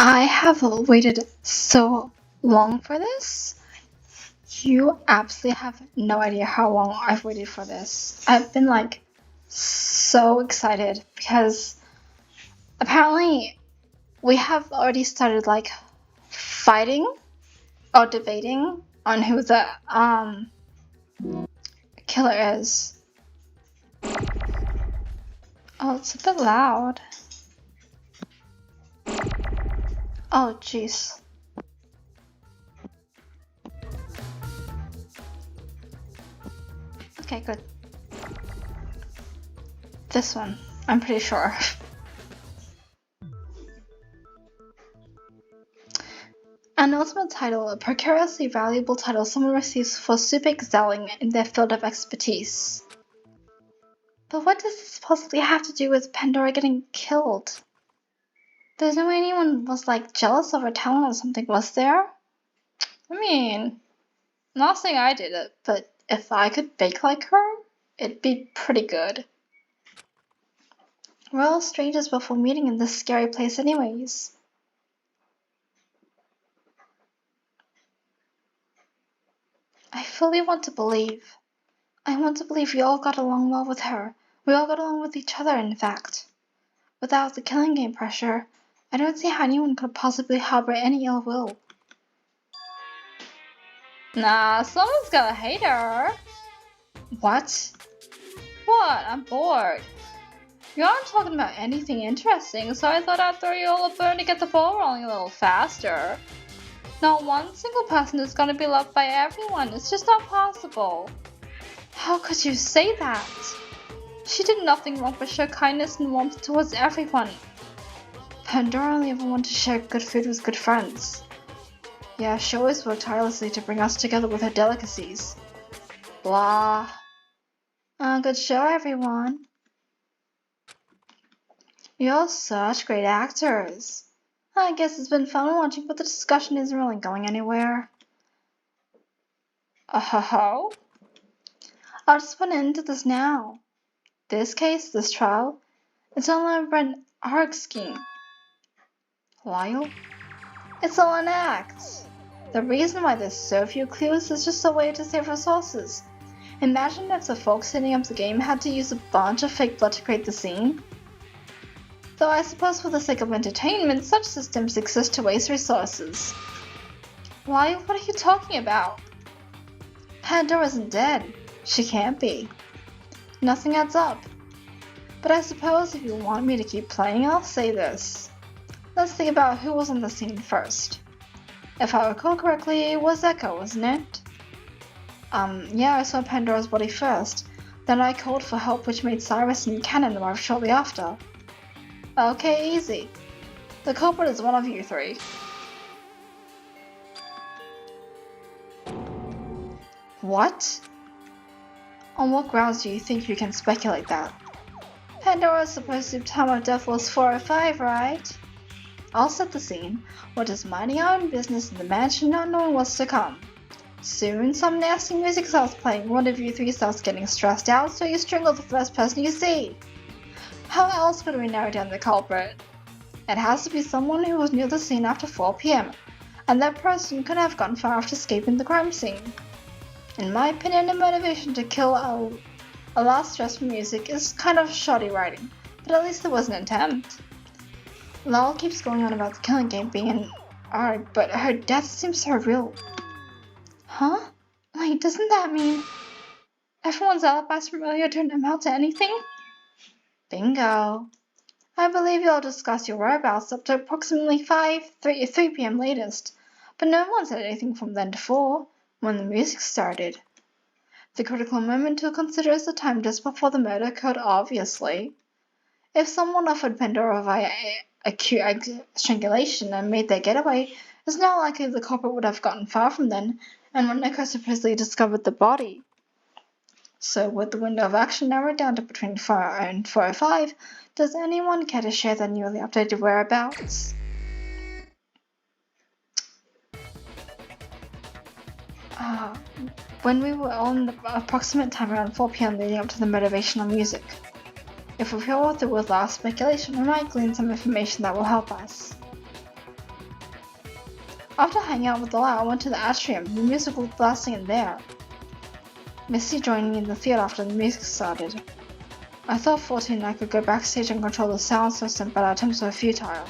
I have waited so long for this. You absolutely have no idea how long I've waited for this. I've been like so excited because apparently we have already started like fighting or debating on who the killer is. Oh, it's a bit loud. Oh, jeez. Okay, good. This one, I'm pretty sure. An ultimate title, a precariously valuable title someone receives for super excelling in their field of expertise. But what does this possibly have to do with Pandora getting killed? There's no way anyone was like jealous of her talent or something, was there? I mean, I'm not saying I did it, but if I could bake like her, it'd be pretty good. We're all strangers before meeting in this scary place anyways. I fully want to believe. I want to believe we all got along well with her. We all got along with each other, in fact. Without the killing game pressure, I don't see how anyone could possibly harbor any ill will. Nah, someone's gonna hate her. What? What? I'm bored. You aren't talking about anything interesting, so I thought I'd throw you all a bone to get the ball rolling a little faster. Not one single person is gonna be loved by everyone. It's just not possible. How could you say that? She did nothing wrong but show kindness and warmth towards everyone. Pandora only ever wanted to share good food with good friends. Yeah, she always worked tirelessly to bring us together with her delicacies. Blah. Good show, everyone. You're such great actors. I guess it's been fun watching, but the discussion isn't really going anywhere. Oh? I'll just put an end to this now. This case, this trial, it's all over an arc scheme. Lyle? It's all an act. The reason why there's so few clues is just a way to save resources. Imagine if the folks setting up the game had to use a bunch of fake blood to create the scene. Though I suppose for the sake of entertainment, such systems exist to waste resources. Why? What are you talking about? Pandora isn't dead. She can't be. Nothing adds up. But I suppose if you want me to keep playing, I'll say this. Let's think about who was on the scene first. If I recall correctly, it was Echo, wasn't it? Yeah, I saw Pandora's body first. Then I called for help, which made Cyrus and Cannon arrive shortly after. Okay, easy. The culprit is one of you three. What? On what grounds do you think you can speculate that? Pandora's supposed time of death was 4:05, right? I'll set the scene. We're just minding our own business in the mansion, not knowing what's to come. Soon, some nasty music starts playing. One of you three starts getting stressed out, so you strangle the first person you see. How else could we narrow down the culprit? It has to be someone who was near the scene after 4 p.m., and that person could have gone far after escaping the crime scene. In my opinion, the motivation to kill a last stress for music is kind of shoddy writing, but at least there was an attempt. Lal keeps going on about the killing game being an art, but her death seems so real. Huh? Wait, doesn't that mean everyone's alibis from earlier don't amount to anything? Bingo. I believe you'll discuss your whereabouts up to approximately 3 p.m. latest, but no one said anything from then to 4, when the music started. The critical moment to consider is the time just before the murder occurred, obviously. If someone offered Pandora via acute strangulation and made their getaway, it's not likely the culprit would have gotten far from then, and when Echo supposedly discovered the body. So with the window of action narrowed down to between 4 and 4:05, does anyone care to share their newly updated whereabouts? When we were on the approximate time around 4 p.m. leading up to the motivational music. If we follow through with our speculation, we might glean some information that will help us. After hanging out with Lyle, I went to the atrium. The music was blasting in there. Misty joined me in the theater after the music started. I thought 14 I could go backstage and control the sound system, but our attempts were futile.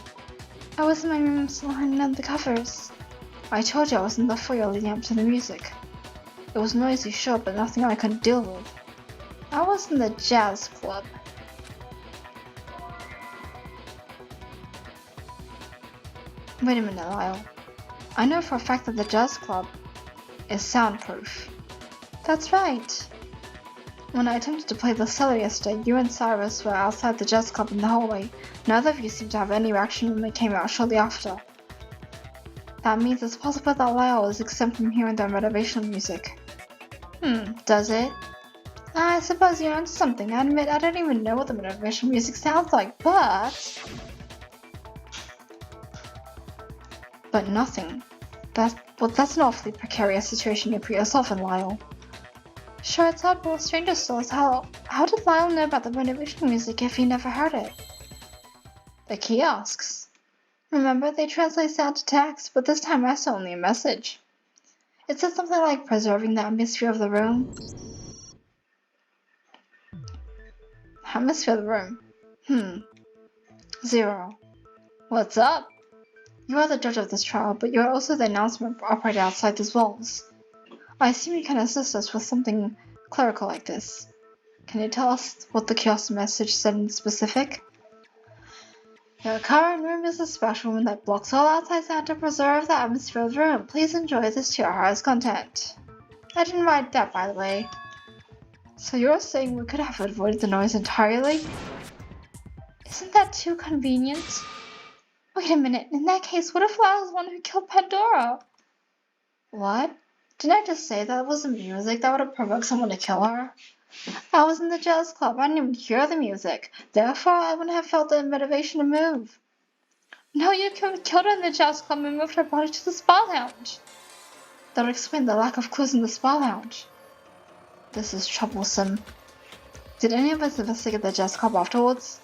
I was in my room still hanging on the covers. I told you I was in the foyer leading up to the music. It was noisy, sure, but nothing I couldn't deal with. I was in the jazz club. Wait a minute, Lyle. I know for a fact that the jazz club is soundproof. That's right. When I attempted to play the cello yesterday, you and Cyrus were outside the jazz club in the hallway. Neither of you seemed to have any reaction when they came out shortly after. That means it's possible that Lyle is exempt from hearing the motivational music. Does it? I suppose you're onto something. I admit I don't even know what the motivational music sounds like, but nothing. That's an awfully precarious situation you put yourself in, Lyle. Sure, it's odd, but stranger still is how did Lyle know about the motivational music if he never heard it? The kiosks. Remember, they translate sound to text, but this time I saw only a message. It said something like preserving the atmosphere of the room. Atmosphere of the room? 0. What's up? You are the judge of this trial, but you are also the announcement operator outside these walls. I assume you can assist us with something clerical like this. Can you tell us what the kiosk message said in specific? Your current room is a special room that blocks all outside sound to preserve the atmosphere of the room. Please enjoy this to your heart's content. I didn't write that, by the way. So you're saying we could have avoided the noise entirely? Isn't that too convenient? Wait a minute, in that case, what if I was the one who killed Pandora? What? Didn't I just say that it was the music that would have provoked someone to kill her? I was in the jazz club. I didn't even hear the music. Therefore, I wouldn't have felt the motivation to move. No, you killed her in the jazz club and moved her body to the spa lounge. That would explain the lack of clues in the spa lounge. This is troublesome. Did any of us investigate the jazz club afterwards?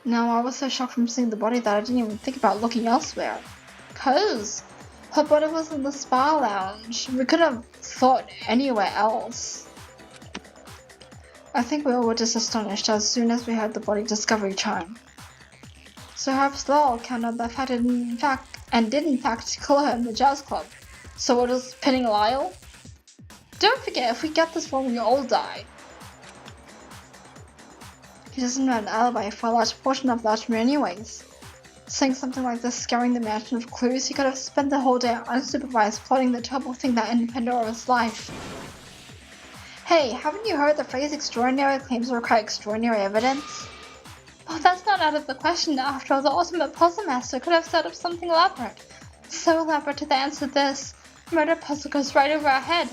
No, I was so shocked from seeing the body that I didn't even think about looking elsewhere. 'Cause her body was in the spa lounge. We couldn't have thought anywhere else. I think we all were just astonished as soon as we heard the body discovery chime. So perhaps Lowell counted that fact and did in fact kill her in the jazz club. So we're just pinning Lyle? Don't forget, if we get this wrong, we all die. He doesn't have an alibi for a large portion of the afternoon anyways. Saying something like this, scaring the mansion of clues, he could have spent the whole day unsupervised plotting the terrible thing that ended Pandora's life. Hey, haven't you heard the phrase extraordinary claims require extraordinary evidence? Oh, that's not out of the question. After all, the ultimate puzzle master could have set up something elaborate. So elaborate to the answer this murder puzzle goes right over our head.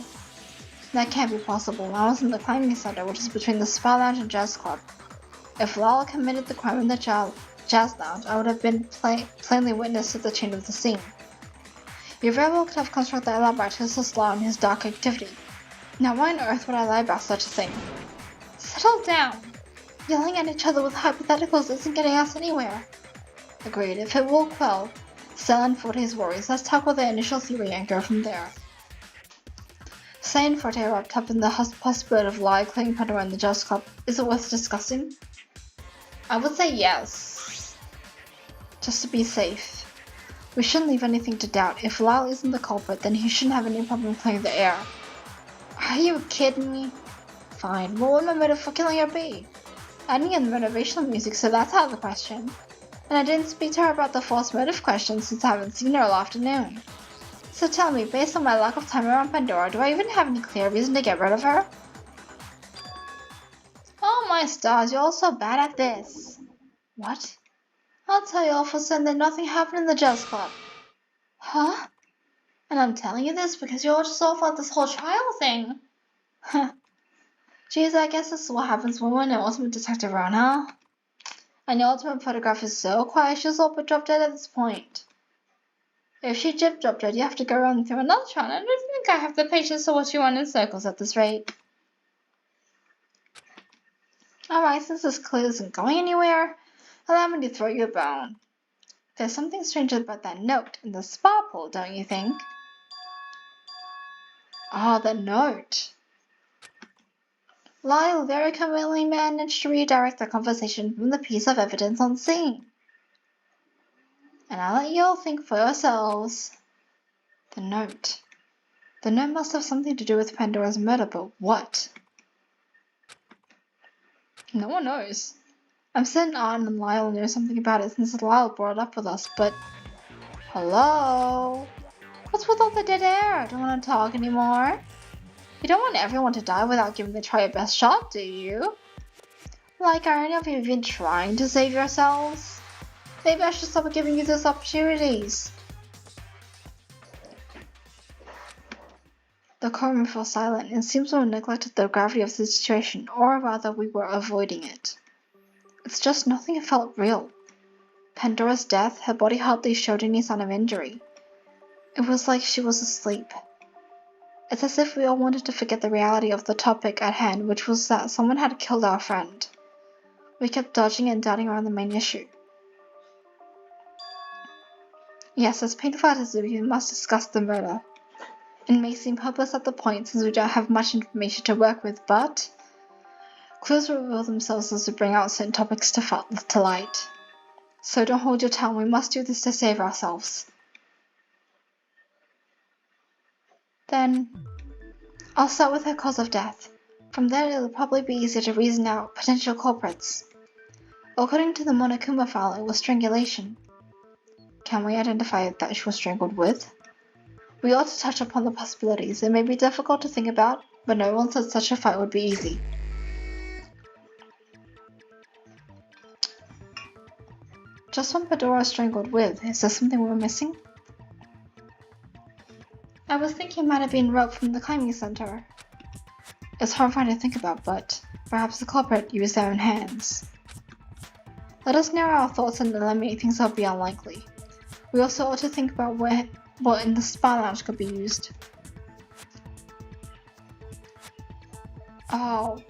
That can't be possible. I was in the climbing center, which is between the spa lounge and jazz club. If Lowell committed the crime in the jazz lounge, I would have been plainly witness to the change of the scene. You very well could have constructed a elaborate to assist Lowell in his dark activity. Now why on earth would I lie about such a thing? Settle down! Yelling at each other with hypotheticals isn't getting us anywhere. Agreed. If it will quell Stella and Forte's worries, let's talk about the initial theory and go from there. Stella and Forte wrapped up in the possibility of Lyle killing Pandora in the jazz club. Is it worth discussing? I would say yes. Just to be safe. We shouldn't leave anything to doubt. If Lyle isn't the culprit, then he shouldn't have any problem clearing the air. Are you kidding me? Fine, what would my motive for killing her be? Adding in motivational music, so that's out of the question. And I didn't speak to her about the false motive question since I haven't seen her all afternoon. So tell me, based on my lack of time around Pandora, do I even have any clear reason to get rid of her? Oh my stars, you're all so bad at this. What? I'll tell you all for certain that nothing happened in the jazz club. Huh? And I'm telling you this because you're all just awful at this whole trial thing. Huh. Geez, I guess this is what happens when we're an ultimate detective around, huh? And your ultimate photograph is so quiet she's all but dropped dead at this point. If she dropped dead, you have to go around through another trial. I don't think I have the patience to watch you run in circles at this rate. Alright, since this clue isn't going anywhere, allow me to throw you a bone. There's something strange about that note in the spa pool, don't you think? Ah, the note. Lyle very conveniently managed to redirect the conversation from the piece of evidence on scene. And I'll let you all think for yourselves. The note. The note must have something to do with Pandora's murder, but what? No one knows. I'm certain Arn and Lyle know something about it since Lyle brought it up with us, but... Hello? What's with all the dead air? I don't want to talk anymore. You don't want everyone to die without giving the try your best shot, do you? Like, are any of you even trying to save yourselves? Maybe I should stop giving you those opportunities. The courtroom fell silent. It seems we neglected the gravity of the situation, or rather we were avoiding it. It's just nothing felt real. Pandora's death, her body hardly showed any sign of injury. It was like she was asleep. It's as if we all wanted to forget the reality of the topic at hand, which was that someone had killed our friend. We kept dodging and darting around the main issue. Yes, as painful as it is, we must discuss the murder. It may seem hopeless at the point since we don't have much information to work with, but clues will reveal themselves as we bring out certain topics to light. So don't hold your tongue, we must do this to save ourselves. Then, I'll start with her cause of death. From there it'll probably be easier to reason out potential culprits. According to the Monokuma file, it was strangulation. Can we identify that she was strangled with? We ought to touch upon the possibilities. It may be difficult to think about, but no one said such a fight would be easy. Just when Pandora was strangled with, is there something we're missing? I was thinking it might have been rope from the climbing center. It's horrifying to think about, but perhaps the culprit used their own hands. Let us narrow our thoughts and eliminate things that would be unlikely. We also ought to think about what in the spa lounge could be used. Oh,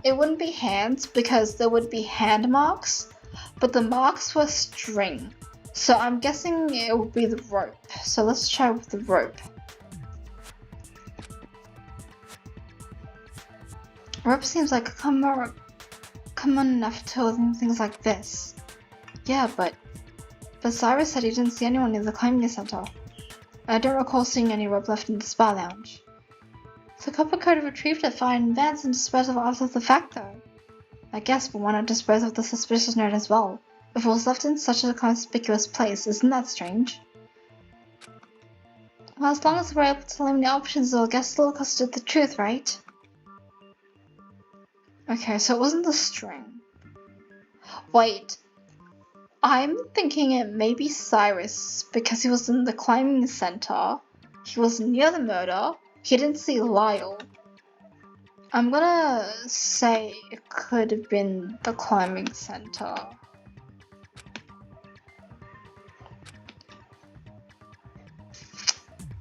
it wouldn't be hands because there would be hand marks, but the marks were string. So I'm guessing it would be the rope. So let's try with the rope. Rope seems like a common enough tool in things like this. Yeah, but Cyrus said he didn't see anyone in the climbing center. I don't recall seeing any rope left in the spa lounge. The couple could have retrieved it, fine advance, and disposed of it after the fact, though. I guess, but why not dispose of the suspicious note as well? If it was left in such a conspicuous place, isn't that strange? Well, as long as we're able to eliminate options, it'll get still close to the truth, right? Okay, so it wasn't the string. Wait. I'm thinking it may be Cyrus, because he was in the climbing center. He was near the murder. He didn't see Lyle. I'm gonna say it could have been the climbing center.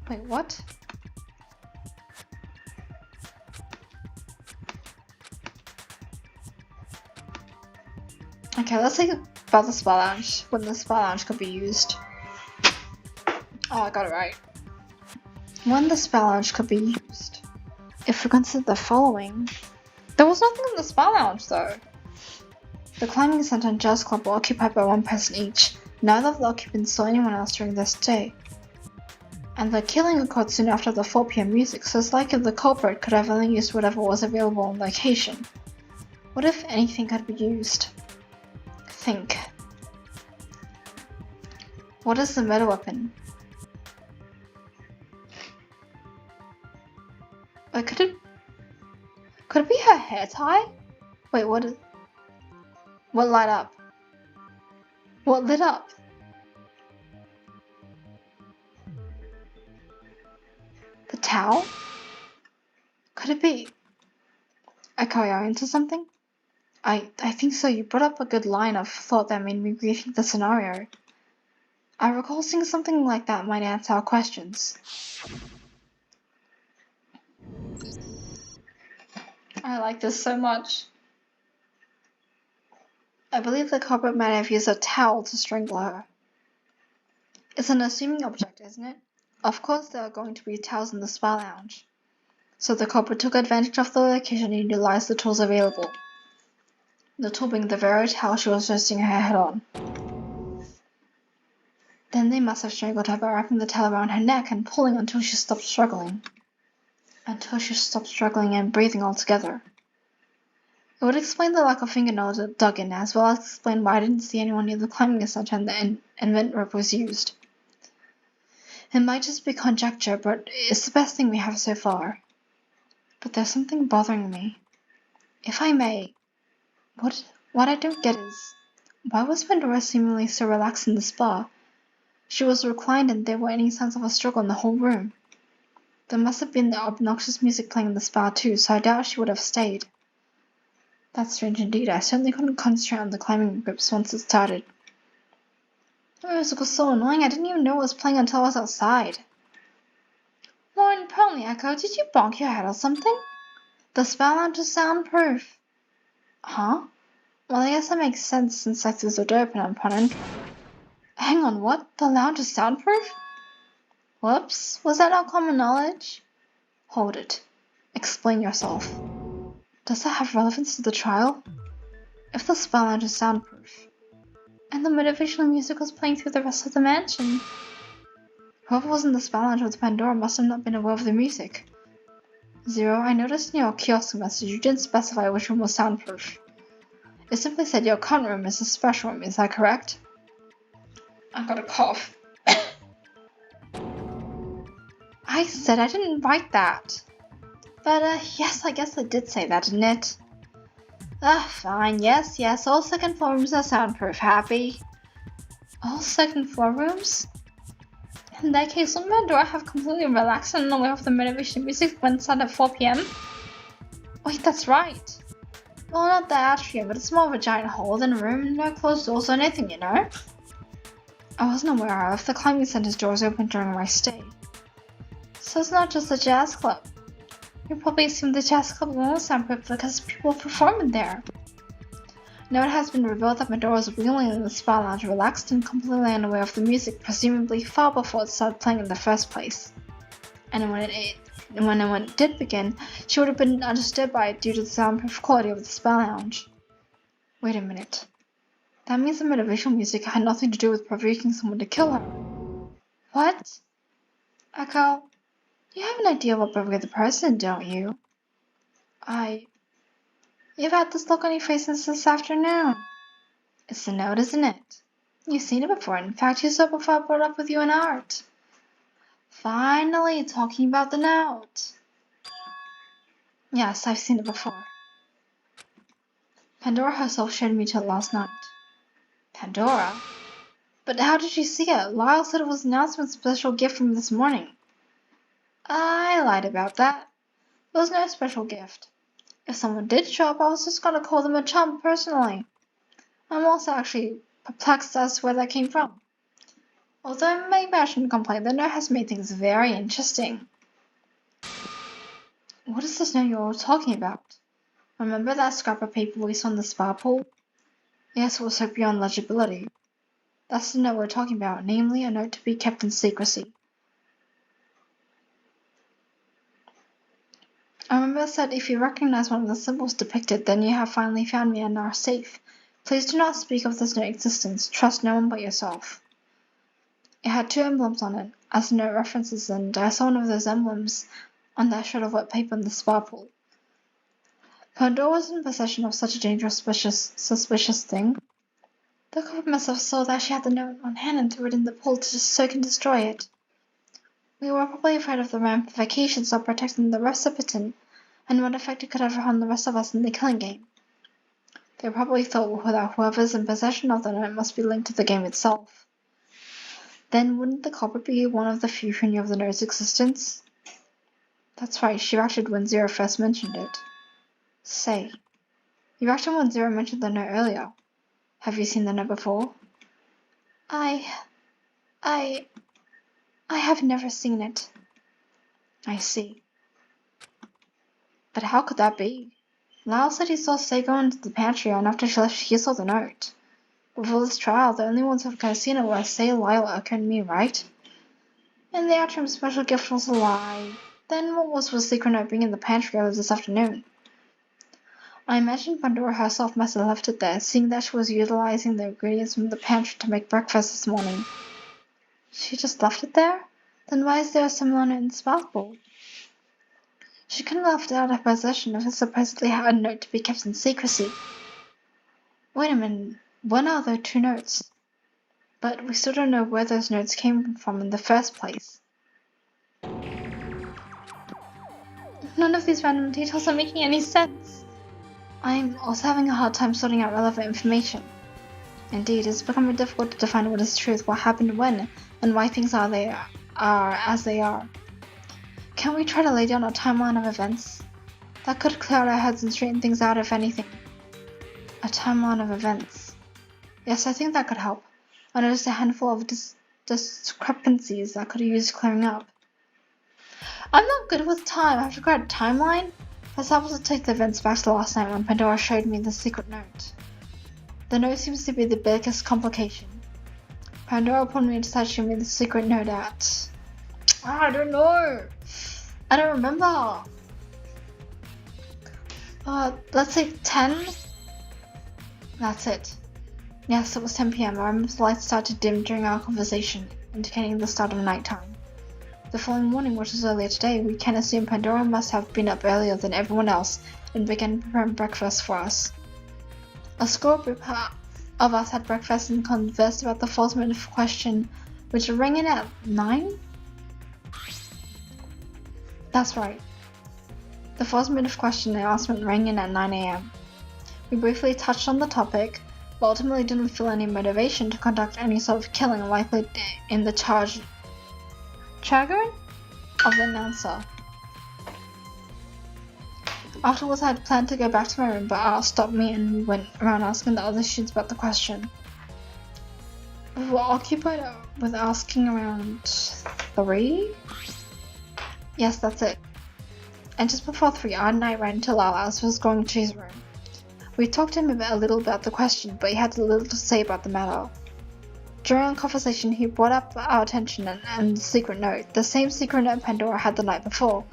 Wait, what? Okay, let's think about the spa lounge, when the spa lounge could be used. Oh, I got it right. When the spa lounge could be used. If we consider the following, there was nothing in the spa lounge though. The climbing center and jazz club were occupied by one person each. Neither of the occupants saw anyone else during their stay. And the killing occurred soon after the 4 PM music, so it's likely the culprit could have only used whatever was available on location. What if anything could be used? Think. What is the murder weapon? Wait, could it be her hair tie? Wait, what light up? What lit up? The towel? Could it be? Okay, are you into something? I think so. You brought up a good line of thought that made me rethink the scenario. I recall seeing something like that might answer our questions. I like this so much. I believe the culprit might have used a towel to strangle her. It's an assuming object, isn't it? Of course there are going to be towels in the spa lounge. So the culprit took advantage of the location and utilized the tools available. The tool being the very towel she was resting her head on. Then they must have strangled her by wrapping the towel around her neck and pulling until she stopped struggling. And breathing altogether. It would explain the lack of fingernails dug in, as well as explain why I didn't see anyone near the climbing center and the invent rope was used. It might just be conjecture, but it's the best thing we have so far. But there's something bothering me. If I may, what I don't get is, why was Pandora seemingly so relaxed in the spa? She was reclined and there weren't any signs of a struggle in the whole room. There must have been the obnoxious music playing in the spa too, so I doubt she would have stayed. That's strange indeed. I certainly couldn't concentrate on the climbing ropes once it started. The music was so annoying I didn't even know it was playing until I was outside. More importantly, Echo, did you bonk your head or something? The spa lounge is soundproof. Huh? Well, I guess that makes sense since I threw the door open upon entry. Hang on, what? The lounge is soundproof? Whoops, was that not common knowledge? Hold it. Explain yourself. Does that have relevance to the trial? If the spa lounge is soundproof, and the motivational music was playing through the rest of the mansion, whoever was in the spa lounge with Pandora must have not been aware of the music. Zero, I noticed in your kiosk message you didn't specify which room was soundproof. It simply said your current room is a special room, is that correct? I got a cough. I said I didn't write that. But, yes, I guess I did say that, didn't it? Fine, yes, all second floor rooms are soundproof, happy? All second floor rooms? In that case, wouldn't Pandora have completely relaxed and unaware of the motivation music when it started at 4 p.m? Wait, that's right. Well, not the atrium, but it's more of a giant hole than a room, no closed doors or anything, you know? I wasn't aware of the climbing center's doors open during my stay. So it's not just a jazz club. You probably assume the jazz club alone is soundproof because people perform in there. Now it has been revealed that Pandora was wheeling in the spa lounge relaxed and completely unaware of the music, presumably far before it started playing in the first place. And when it did begin, she would have been undisturbed by it due to the soundproof quality of the spa lounge. Wait a minute. That means the motivational music had nothing to do with provoking someone to kill her. What? Echo, you have an idea what provoked the president, don't you? You've had this look on your face since this afternoon. It's the note, isn't it? You've seen it before. In fact, you saw it before I brought it up with you in art. Finally, talking about the note. Yes, I've seen it before. Pandora herself showed me to it last night. Pandora? But how did she see it? Lyle said it was an announcement's special gift from this morning. I lied about that. It was no special gift. If someone did show up, I was just gonna call them a chump personally. I'm also actually perplexed as to where that came from. Although maybe I shouldn't complain, the note has made things very interesting. What is this note you're all talking about? Remember that scrap of paper we saw in the spa pool? Yes, it was so beyond legibility. That's the note we're talking about, namely a note to be kept in secrecy. I remember it said if you recognize one of the symbols depicted, then you have finally found me and are safe. Please do not speak of this note's existence. Trust no one but yourself. It had 2 emblems on it, as the note references, and I saw one of those emblems on that shred of wet paper in the spa pool. Pandora was in possession of such a dangerous, suspicious thing. The culprit must have saw that she had the note on hand and threw it in the pool to soak and destroy it. We were probably afraid of the ramifications of protecting the recipient and what effect it could have on the rest of us in the killing game. They probably thought that whoever's in possession of the note must be linked to the game itself. Then wouldn't the culprit be one of the few who knew of the note's existence? That's right, she reacted when Zero first mentioned it. Say, you reacted when Zero mentioned the note earlier. Have you seen the note before? I have never seen it. I see. But how could that be? Lyle said he saw Say go into the pantry and after she left he saw the note. Before this trial, the only ones who have seen it were Say, Lilac, and me, right? And the Atrium's special gift was a lie. Then what was the secret note being in the pantry earlier this afternoon? I imagine Pandora herself must have left it there, seeing that she was utilizing the ingredients from the pantry to make breakfast this morning. She just left it there? Then why is there a similar note in the spark bowl? She couldn't have left it out of her possession if it supposedly had a note to be kept in secrecy. Wait a minute, when are there two notes? But we still don't know where those notes came from in the first place. None of these random details are making any sense. I'm also having a hard time sorting out relevant information. Indeed, it's becoming difficult to define what is truth, what happened when, and why things are as they are. Can we try to lay down a timeline of events? That could clear out our heads and straighten things out, if anything. A timeline of events. Yes, I think that could help. I noticed a handful of discrepancies that could use clearing up. I'm not good with time. I have to create a timeline? Let's have to take the events back to last night when Pandora showed me the secret note. The note seems to be the biggest complication. Pandora pulled me inside showing me the secret note at... I don't know. I don't remember. Let's say 10? That's it. Yes, it was 10 p.m. I remember the lights started to dim during our conversation, indicating the start of nighttime. The following morning, which was earlier today, we can assume Pandora must have been up earlier than everyone else and began preparing breakfast for us. A school group of us had breakfast and conversed about the false motive question, which rang in at 9? That's right. The false motive question announcement rang in at 9 a.m. We briefly touched on the topic, but ultimately didn't feel any motivation to conduct any sort of killing likely in the jargon of the announcer. Afterwards, I had planned to go back to my room, but Al stopped me and we went around asking the other students about the question. We were occupied with asking around 3? Yes, that's it. And just before 3, Ard and I ran into Lal as he was going to his room. We talked to him a little about the question, but he had little to say about the matter. During our conversation, he brought up our attention and the secret note, the same secret note Pandora had the night before.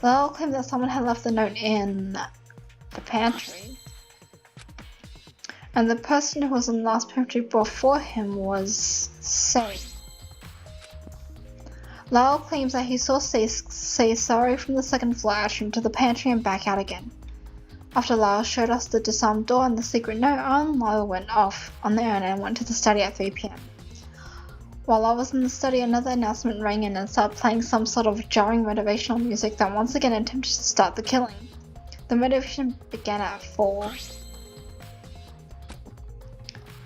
Lal claimed that someone had left the note in the pantry, and the person who was in the last pantry before him was Say. Lal claims that he saw Say sorry from the second floor atrium to the pantry and back out again. After Lal showed us the disarmed door and the secret note, Al and Lal went off on their own and went to the study at 3 p.m. While I was in the study, another announcement rang in and started playing some sort of jarring motivational music that once again attempted to start the killing. The motivation began at 4.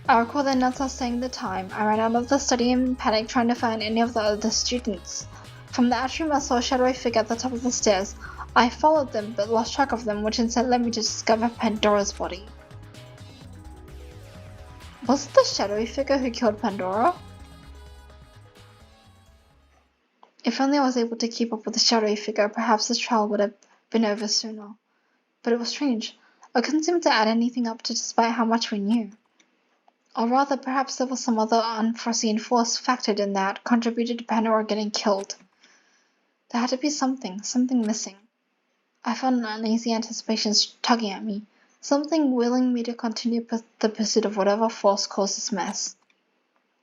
I recall the announcer saying the time. I ran out of the study in panic trying to find any of the other students. From the atrium I saw a shadowy figure at the top of the stairs. I followed them but lost track of them, which instead led me to discover Pandora's body. Was it the shadowy figure who killed Pandora? If only I was able to keep up with the shadowy figure, perhaps the trial would have been over sooner. But it was strange. I couldn't seem to add anything up to despite how much we knew. Or rather, perhaps there was some other unforeseen force factored in that contributed to Pandora getting killed. There had to be something missing. I felt an uneasy anticipation tugging at me, something willing me to continue the pursuit of whatever force caused this mess.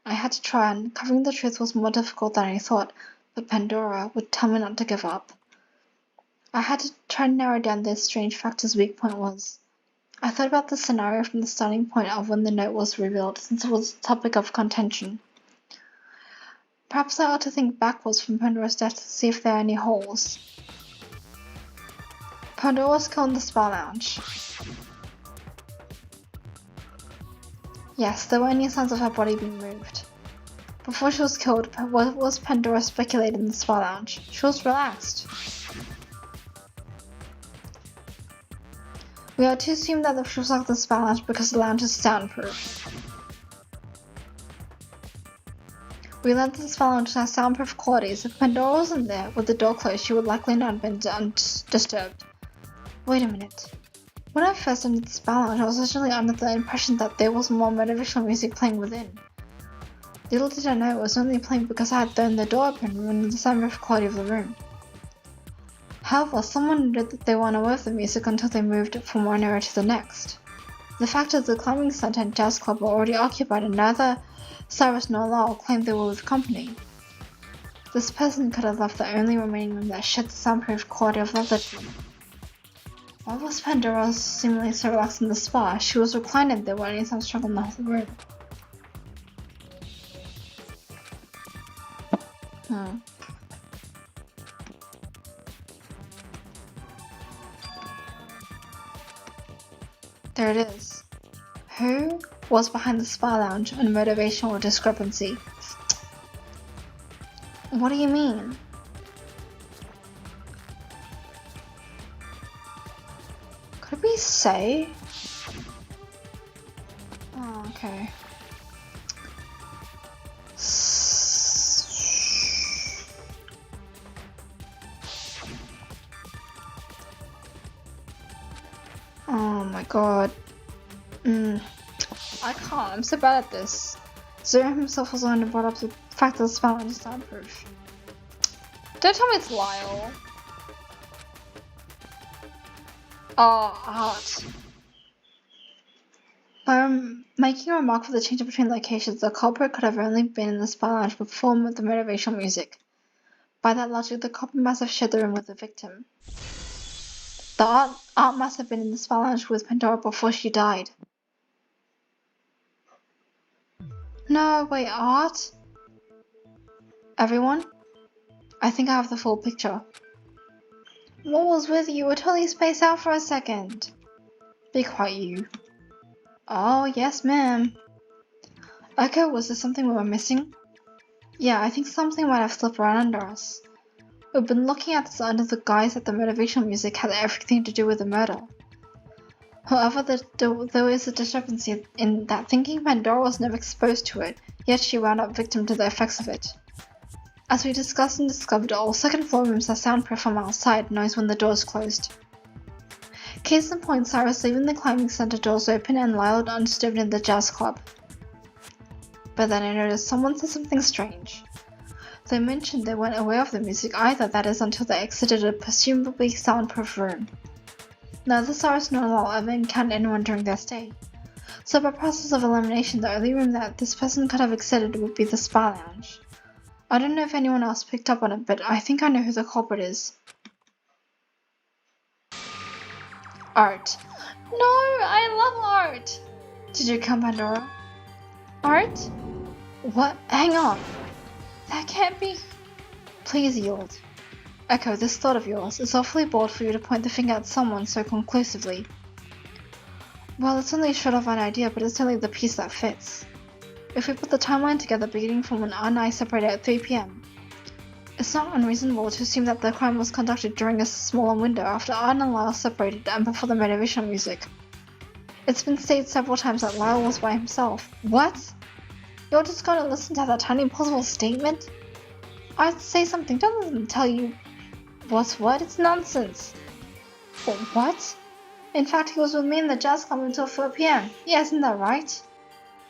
I had to try, and uncovering the truth was more difficult than I thought, but Pandora would tell me not to give up. I had to try to narrow down this strange factor's weak point was. I thought about the scenario from the starting point of when the note was revealed, since it was a topic of contention. Perhaps I ought to think backwards from Pandora's death to see if there are any holes. Pandora was killed in the spa lounge. Yes, there were any signs of her body being moved. Before she was killed, what was Pandora speculated in the spa lounge? She was relaxed. We are to assume that she was locked in the spa lounge because the lounge is soundproof. We learned that the spa lounge has soundproof qualities. If Pandora wasn't there with the door closed, she would likely not have been undisturbed. Wait a minute. When I first entered the spa lounge, I was originally under the impression that there was more motivational music playing within. Little did I know it was only playing because I had thrown the door open, ruining the soundproof quality of the room. However, someone noted that they weren't aware of the music until they moved from one area to the next. The fact that the climbing center and jazz club were already occupied and neither Cyrus nor Lyle claimed they were with company. This person could have left the only remaining room that shared the soundproof quality of the other two. Why was Pandora seemingly so relaxed in the spa? She was reclining there without any sound struggle in the whole room. There it is. Who was behind the spa lounge and motivational discrepancy? What do you mean? Could we say? Oh, okay. Oh my god. I can't, I'm so bad at this. Zero himself was the one who brought up the fact that the spell is soundproof. Don't tell me it's Lyle. Oh, Art. By making a remark for the change between locations, the culprit could have only been in the spa lounge before the motivational music. By that logic, the culprit must have shared the room with the victim. The art must have been in the spa lounge with Pandora before she died. No, wait, Art? Everyone? I think I have the full picture. What was with you? We're totally spaced out for a second. Be quiet, you. Oh, yes, ma'am. Okay, was there something we were missing? Yeah, I think something might have slipped right under us. We've been looking at this under the guise that the motivational music had everything to do with the murder. However, there is a discrepancy in that thinking Pandora was never exposed to it, yet she wound up victim to the effects of it. As we discussed and discovered, all second floor rooms are soundproof from outside, noise when the door is closed. Case in point, Cyrus leaving the climbing center doors open and Lyle undisturbed in the jazz club. But then I noticed someone said something strange. They mentioned they weren't aware of the music either, that is until they exited a presumably soundproof room. Neither Cyrus nor Lyle ever encountered anyone during their stay. So by process of elimination, the only room that this person could have exited would be the spa lounge. I don't know if anyone else picked up on it, but I think I know who the culprit is. Art. No, I love Art! Did you come, Pandora? Art? What? Hang on. That can't be. Please yield. Echo, this thought of yours is awfully bold for you to point the finger at someone so conclusively. Well, it's only short of an idea, but it's only the piece that fits. If we put the timeline together beginning from when Art and I separated at 3 PM, it's not unreasonable to assume that the crime was conducted during a smaller window after Art and Lyle separated and before the motivational music. It's been stated several times that Lyle was by himself. What? You're just going to listen to that tiny plausible statement? I'd say something, don't let them tell you what's what, it's nonsense. But what? In fact, he was with me in the jazz club until 4 PM. Yeah, isn't that right?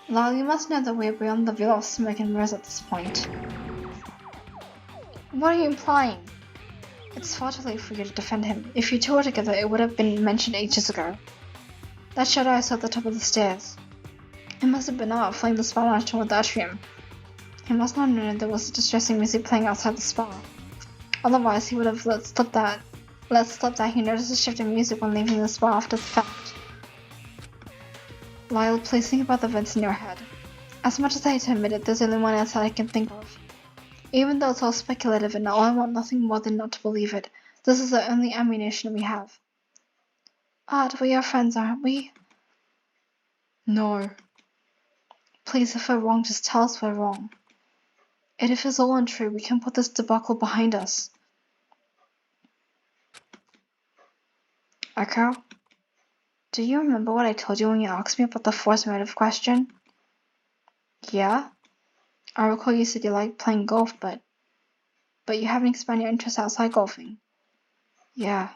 Lyle, you must know that we're beyond the veil of smoke and mirrors at this point. What are you implying? It's far too late for you to defend him. If you two were together, it would have been mentioned ages ago. That shadow I saw at the top of the stairs. It must have been Art fleeing the spa lounge toward the atrium. He must not have known there was distressing music playing outside the spa. Otherwise, he would have let slip that he noticed a shift in music when leaving the spa after the fact. Lyle, please think about the events in your head. As much as I hate to admit it, there's only one answer I can think of. Even though it's all speculative and I want nothing more than not to believe it, this is the only ammunition we have. Art, we are friends, aren't we? No. Please, if we're wrong, just tell us we're wrong. And if it's all untrue, we can put this debacle behind us. Echo? Do you remember what I told you when you asked me about the force motive question? Yeah? I recall you said you liked playing golf, but you haven't expanded your interest outside golfing. Yeah.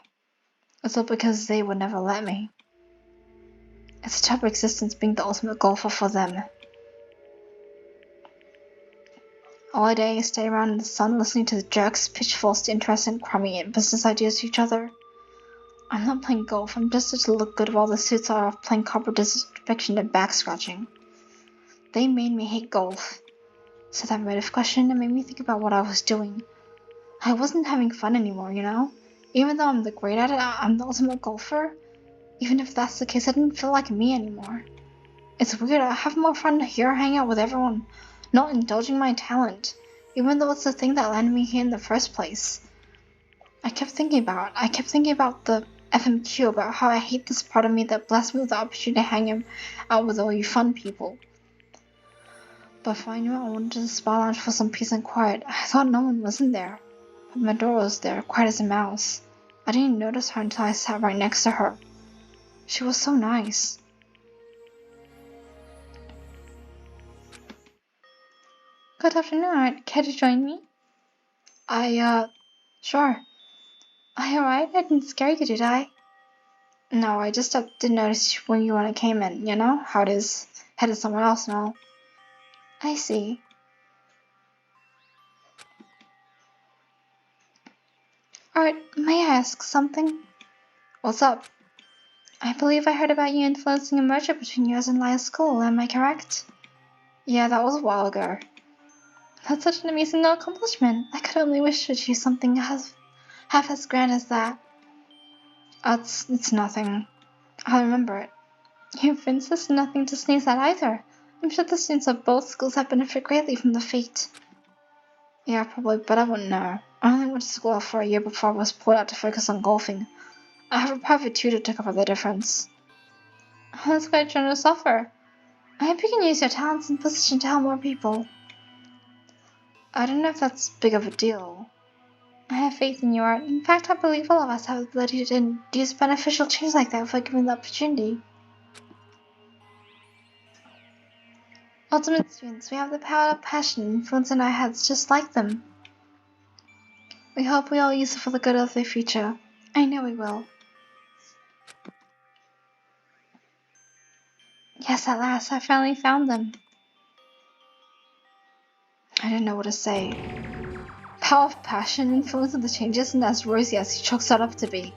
It's all because they would never let me. It's a type of existence being the ultimate golfer for them. All day I stay around in the sun listening to the jerks pitch false interest and cramming business ideas to each other. I'm not playing golf, I'm just to look good while the suits are off playing corporate depiction and back scratching. They made me hate golf. So that made a question and made me think about what I was doing. I wasn't having fun anymore, you know? Even though I'm the great at it, I'm the ultimate golfer. Even if that's the case, I didn't feel like me anymore. It's weird, I have more fun here hanging out with everyone, not indulging my talent, even though it's the thing that landed me here in the first place. I kept thinking about the FMQ, about how I hate this part of me that blessed me with the opportunity to hang out with all you fun people. But if I knew I wanted to spa lounge for some peace and quiet, I thought no one was in there. But Medora was there, quiet as a mouse. I didn't notice her until I sat right next to her. She was so nice. Good afternoon, care to join me? Sure. I arrived? I didn't scare you, did I? No, I just didn't notice when I came in, you know? How it is, headed somewhere else and all. I see. Alright, may I ask something? What's up? I believe I heard about you influencing a merger between yours and Lia's school, am I correct? Yeah, that was a while ago. That's such an amazing accomplishment. I could only wish to achieve something half as grand as that. It's nothing. I'll remember it. You've insisted nothing to sneeze at either. I'm sure the students of both schools have benefited greatly from the feat. Yeah, probably, but I wouldn't know. I only went to school for a year before I was pulled out to focus on golfing. I have a private tutor to cover the difference. Oh, that's quite a generous offer. I hope you can use your talents and position to help more people. I don't know if that's big of a deal. I have faith in you, Art. In fact, I believe all of us have the ability to induce beneficial change like that if we're given the opportunity. Ultimate students, we have the power of passion and influence in our heads just like them. We hope we all use it for the good of the future. I know we will. Yes, at last, I finally found them. I didn't know what to say. Power of passion, influence of the changes, and as rosy as he chalks that up to be.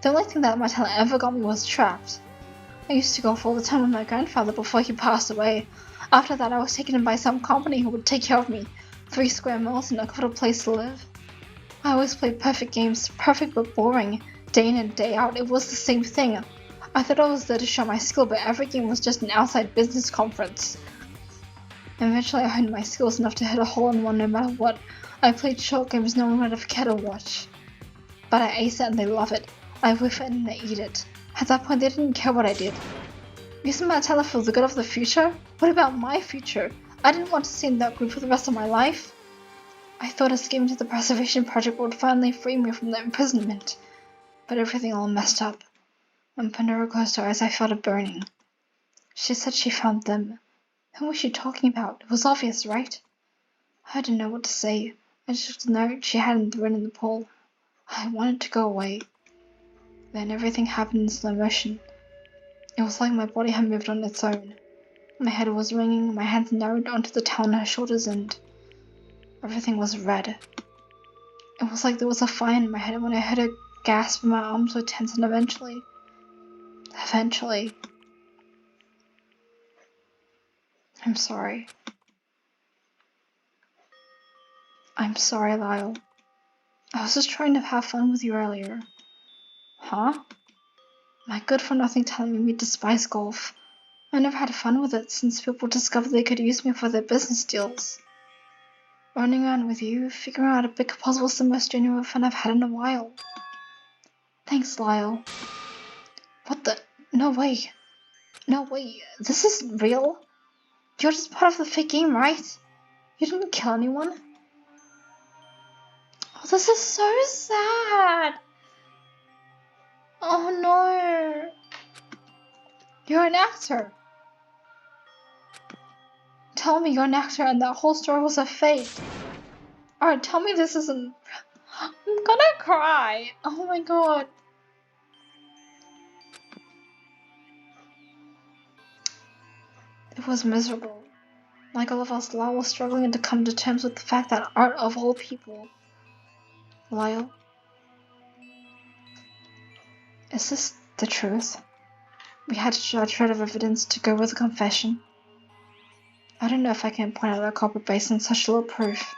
The only thing that my talent ever got me was trapped. I used to golf all the time with my grandfather before he passed away. After that, I was taken in by some company who would take care of me. 3 square miles and a comfortable place to live. I always played perfect games, perfect but boring. Day in and day out, it was the same thing. I thought I was there to show my skill, but every game was just an outside business conference. Eventually, I honed my skills enough to hit a hole-in-one no matter what. I played short games no one would have cared to watch. But I ace it and they love it. I whiff it and they eat it. At that point, they didn't care what I did. Using my talent for the good of the future? What about my future? I didn't want to stay in that group for the rest of my life. I thought escaping to the preservation project would finally free me from the imprisonment. But everything all messed up. When Pandora closed her eyes, I felt a burning. She said she found them. Who was she talking about? It was obvious, right? I didn't know what to say. I just took the note she had and threw it in the pool. I wanted to go away. Then everything happened in slow motion. It was like my body had moved on its own. My head was ringing, my hands narrowed onto the towel on her shoulders, and everything was red. It was like there was a fire in my head, and when I heard her gasp, my arms were tense, and eventually, I'm sorry. I'm sorry, Lyle. I was just trying to have fun with you earlier. Huh? My good-for-nothing talent made me despise golf. I never had fun with it since people discovered they could use me for their business deals. Running around with you, figuring out how to pick a puzzle was the most genuine fun I've had in a while. Thanks, Lyle. What the? No way. No way. This isn't real. You're just part of the fake game, right? You didn't kill anyone? Oh, this is so sad. Oh no. You're an actor. Tell me you're an actor and that whole story was a fake. Alright, tell me this isn't... I'm gonna cry. Oh my god. It was miserable. Like all of us, Lyle was struggling to come to terms with the fact that art of all people. Lyle? Is this the truth? We had to judge shred of evidence to go with a confession. I don't know if I can point out the culprit based on such little proof.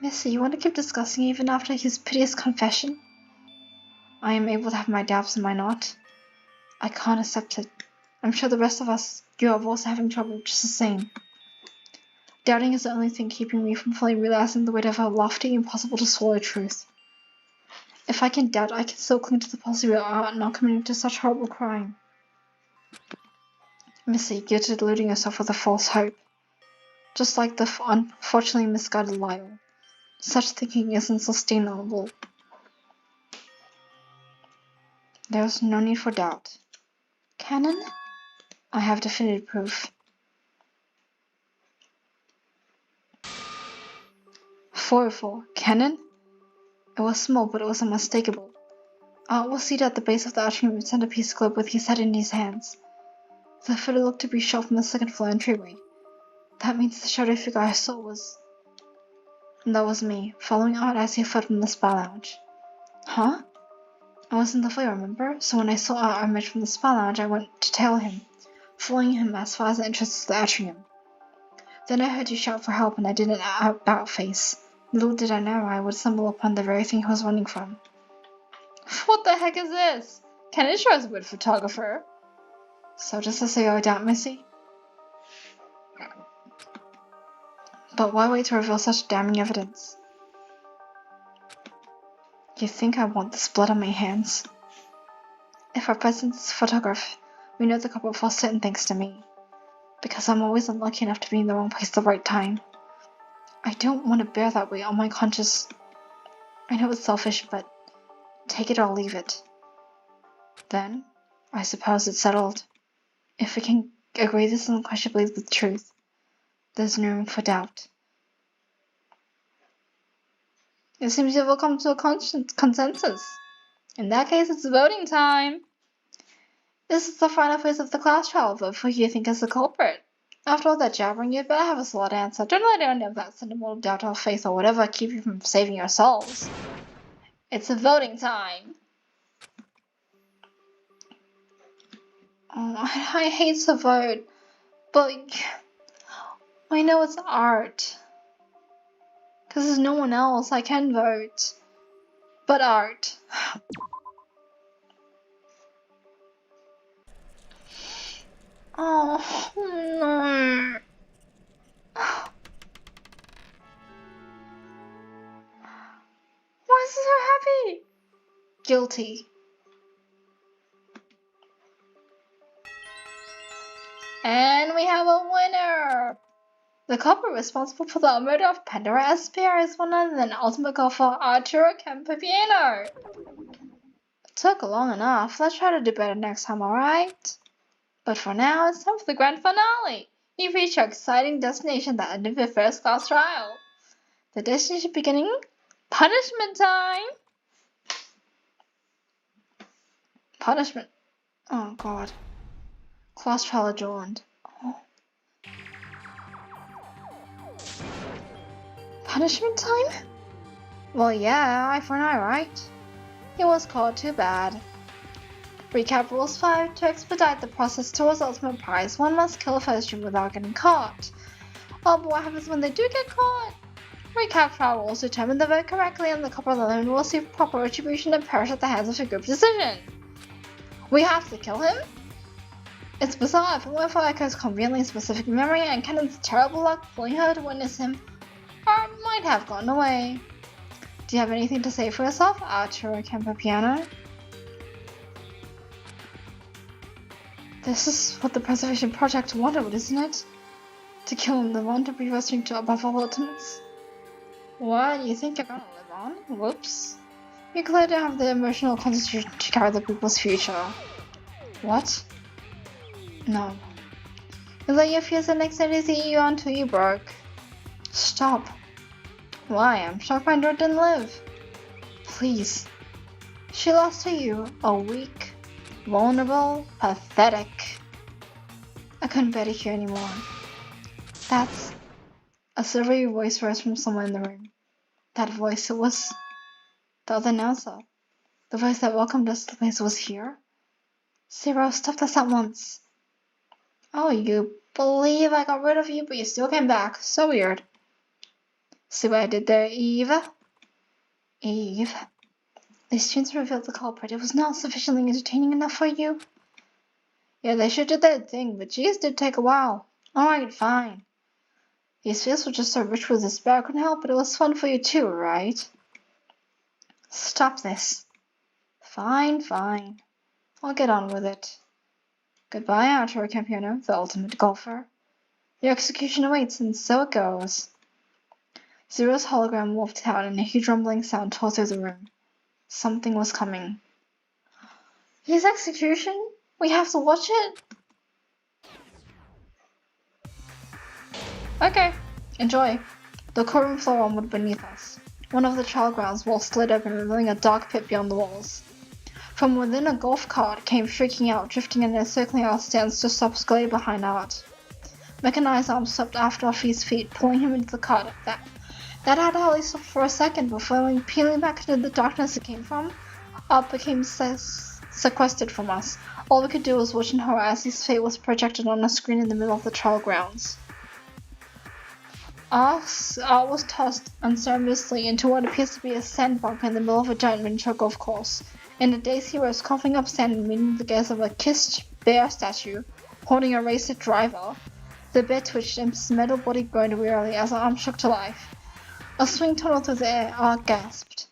Missy, you want to keep discussing even after his piteous confession? I am able to have my doubts, am I not? I can't accept it. I'm sure the rest of us, you are also having trouble just the same. Doubting is the only thing keeping me from fully realizing the weight of a lofty, impossible to swallow truth. If I can doubt, I can still cling to the possibility of art not committing to such horrible crime. Missy, you're deluding yourself with a false hope. Just like the unfortunately misguided Lyle. Such thinking isn't sustainable. There's no need for doubt. Canon? I have definitive proof. 404. Canon? It was small, but it was unmistakable. Art was seated at the base of the atrium centerpiece globe with his head in his hands. The photo looked to be shot from the second floor entryway. That means the shadow figure I saw was... And that was me, following Art as he fled from the spa lounge. Huh? I was in the foyer, remember? So when I saw Art emerge from the spa lounge, I went to tail him, following him as far as the entrance to the atrium. Then I heard you shout for help and I did an about face. Little did I know I would stumble upon the very thing he was running from. What the heck is this? Ken sure is a good photographer. So just to say your doubt, Missy? But why wait to reveal such damning evidence? You think I want this blood on my hands? If our president is a photographer, we know the couple for certain thanks to me. Because I'm always unlucky enough to be in the wrong place at the right time. I don't want to bear that weight on my conscience. I know it's selfish, but take it or leave it. Then, I suppose it's settled. If we can agree this is unquestionably the truth, there's no room for doubt. It seems you have come to a consensus. In that case, it's voting time. This is the final phase of the class trial. Vote for who you think is the culprit. After all that jabbering, you'd better have a solid answer. Don't let any of that sentimental doubt or faith or whatever keep you from saving your souls. It's a voting time. Oh, I hate to vote, but I know it's art. Because there's no one else I can vote. But art. Oh, no. Why is he so happy? Guilty. And we have a winner! The culprit responsible for the murder of Pandora Aspera is one other than ultimate golfer Arturo Campapiano. It took long enough. Let's try to do better next time, alright? But for now, it's time for the grand finale. You reach your exciting destination that ended with first class trial. The destination beginning, punishment time! Punishment. Oh god. Class trial adjourned. Oh. Punishment time? Well, yeah, eye for an eye, right? He was caught, too bad. Recap rules 5. To expedite the process towards ultimate prize, one must kill a first stream without getting caught. Oh, but what happens when they do get caught? Recap trial rules determine the vote correctly and the couple alone will receive proper retribution and perish at the hands of a group decision. We have to kill him? It's bizarre if it weren't for Echo's conveniently specific memory and Cannon's terrible luck pulling her to witness him, Art might have gotten away. Do you have anything to say for yourself, Arturo Campapiano? This is what the Preservation Project wanted, isn't it? To kill him, the one to be wrestling to above all ultimates. What? You think you're gonna live on? Whoops. You clearly don't have the emotional constitution to carry the people's future. What? No. You let your fears and anxieties eat you until you broke. Stop. Why? I'm shocked my daughter didn't live. Please. She lost to you, a weak, vulnerable, pathetic. I couldn't bear to hear anymore. That's... A silvery voice rose from somewhere in the room. That voice, it was... the other announcer. The voice that welcomed us to the place was here? Cyrus, stop this at once. Oh, you believe I got rid of you, but you still came back. So weird. See what I did there, Eve? Eve. These students revealed the culprit. It was not sufficiently entertaining enough for you? Yeah, they sure did their thing, but geez, did take a while. Alright, fine. These fields were just so rich with despair I couldn't help, but it was fun for you too, right? Stop this. Fine, fine. I'll get on with it. Goodbye, Arturo Campiano, the ultimate golfer. Your execution awaits, and so it goes. Zero's hologram wolfed out, and a huge rumbling sound tore through the room. Something was coming. His execution? We have to watch it? Okay, enjoy. The courtroom floor rumbled beneath us. One of the trial grounds walls slid open, revealing a dark pit beyond the walls. From within, a golf cart came shrieking out, drifting and encircling our stands to stop squarely behind Art. Mechanized arms swept after Offie's feet, pulling him into the cart. That had hardly stopped for a second before, peeling back into the darkness it came from, Art became sequestered from us. All we could do was watch in horror as his fate was projected on a screen in the middle of the trial grounds. Art was tossed unceremoniously into what appears to be a sandbank in the middle of a giant miniature golf course. In a daze, he rose, coughing up sand and meeting the gaze of a kissed bear statue, holding a racer driver. The bear twitched and his metal body groaned wearily as her arm shook to life. A swing tunneled through the air. Art gasped.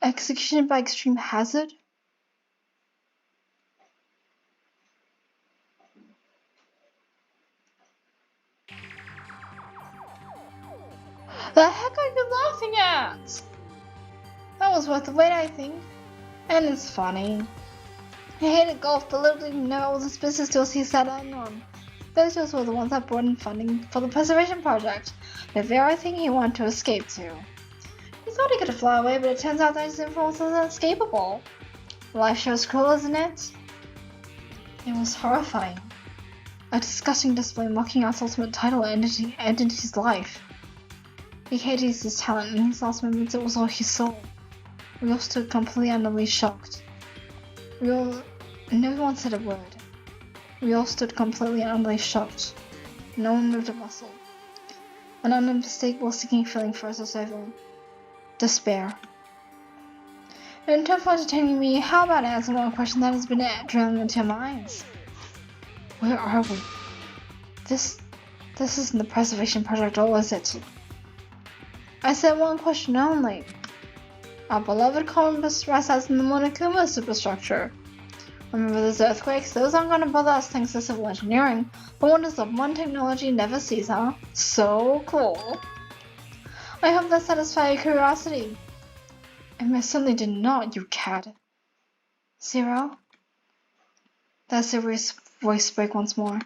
Execution by extreme hazard? The heck are you laughing at? That was worth the wait, I think. And it's funny. I hated golf, but little did he know it was his business deals he sat in on. Those deals were the ones that brought in funding for the preservation project, the very thing he wanted to escape to. He thought he could fly away, but it turns out that his influence was unescapable. Life shows cruel, isn't it? It was horrifying. A disgusting display mocking Art's ultimate title ended his life. He hated his talent, and in his last moments it was all he saw. We all stood completely and utterly shocked. No one said a word. We all stood completely and utterly shocked. No one moved a muscle. An unmistakable sinking feeling froze us over. Despair. In terms of entertaining me, how about answering one question that has been drilling into your minds? Where are we? This isn't the preservation project, or is it? I said one question only. Our beloved Columbus rests in the Monokuma superstructure. Remember those earthquakes? Those aren't going to bother us thanks to civil engineering, but wonders of one technology never sees, huh? So cool. I hope that satisfies your curiosity. And I certainly did not, you cad. Zero? That serious voice spoke once more.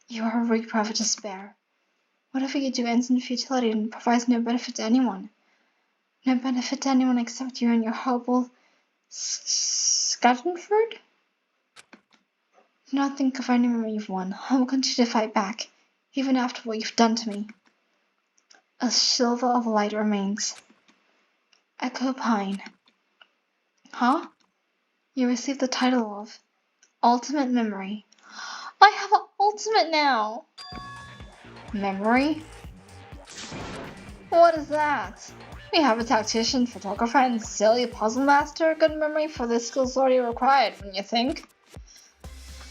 You are a weak private despair. Whatever you do ends in futility and provides no benefit to anyone. No benefit to anyone except you and your horrible schadenfreude? Do not think of any memory you've won. I will continue to fight back, even after what you've done to me. A silver of light remains. Echo Pine. Huh? You received the title of Ultimate Memory. I have an ultimate now! Memory? What is that? We have a tactician, photographer, and silly puzzle master. Good memory for this skill's already required, wouldn't you think?